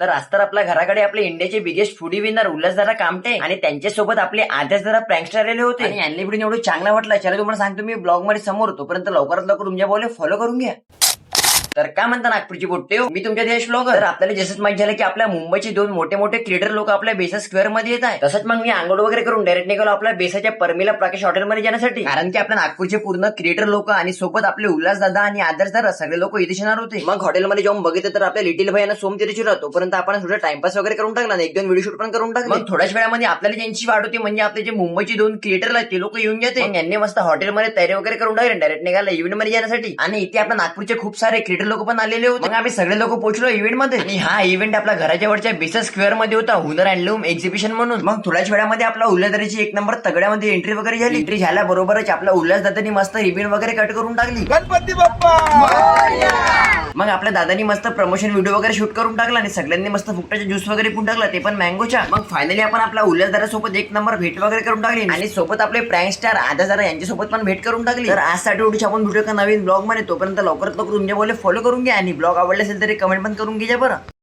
तर आज तर आपल्या घराकडे आपले इंडियाचे बिगेस्ट फूडी विनर उल्हासदादा कामटे आणि त्यांच्यासोबत आपले आदेश जरा प्रँकस्टर आलेले होते आणि यांनी व्हिडिओ एवढं चांगला वाटला. चला तुम्हाला सांगतो मी ब्लॉग मध्ये समोर. तोपर्यंत लवकरात लवकर तुमच्या बोले फॉलो करून घ्या. तर काय म्हणता नागपूरची पोट्टे, मी तुमच्या देश ब्लॉगर. तर आपल्याला जसंच माहिती झालं की आपल्या मुंबईचे दोन मोठे मोठे क्रिएटर लोक आपल्या बेसा स्क्वेअर मध्ये येत आहे. तसंच मग मी आंघोळ वगैरे करून डायरेक्ट निघालो आपल्या बेसाच्या परमिला प्रकाश हॉटेलमध्ये जाण्यासाठी. कारण की आपल्या नागपूरचे पूर्ण क्रिएटर लोक आणि सोबत आपले उल्हासदादा आणि आदर्शदादा सगळे लोक इथे येणार होते. मग हॉटेलमध्ये जाऊन बघितलं तर आपल्या लिटिल भाई आणि सोम तिथे शिरत. तोपर्यंत आपण थोडं टाइमपास वगैरे करून टाकला आणि एक दोन व्हिडिओ शूट पण करून टाकला. मग थोड्याच वेळामध्ये आपल्याला ज्यांची वाट होती म्हणजे आपले जे मुंबईचे दोन क्रिएटर आहेत ते लोक येऊन जाते. मग यांनी मस्त हॉटेलमध्ये तयारी वगैरे करून टाकले डायरेक्ट निघाला इव्हेंट मध्ये जाण्यासाठी. आणि इथे आपल्या नागपूरचे खूप सारे क्रिएटर लोक पण आलेले होते. मग आम्ही सगळे लोक पोहोचलो इव्हेंट मध्ये. आणि हा इव्हेंट आपल्या घराच्या वरच्या बेसा स्क्वेअर मध्ये होता, हुनर हँडलूम एक्झिबिशन म्हणून. मग थोड्याच वेळामध्ये आपला उल्हासदादाची एक नंबर तगड्यामध्ये एंट्री वगैरे झाली. एंट्री झाल्याबरोबरच आपल्या उल्हासदादांनी मस्त रिबीन वगैरे कट करून टाकली. गणपती बाप्पा. मग आपल्या दादानी मस्त प्रमोशन व्हिडिओ वगैरे शूट करून टाकला आणि सगळ्यांनी मस्त फुकटाचा ज्यूस वगैरे पिऊन टाकला, ते पण मँगोच्या. मग फायनली आपण आपल्या उल्हासदादा सोबत एक नंबर भेट वगैरे करून टाकली आणि सोबत आपले प्रँक स्टार आदादादा यांच्यासोबत पण भेट करून टाकली. तर आजसाठी आपण व्हिडिओ का नवीन ब्लॉग मध्ये. तोपर्यंत लवकरात लवकर तुमच्या बोले फॉलो करून घ्या आणि ब्लॉग आवडले असेल तरी कमेंट पण करून घ्या बरं.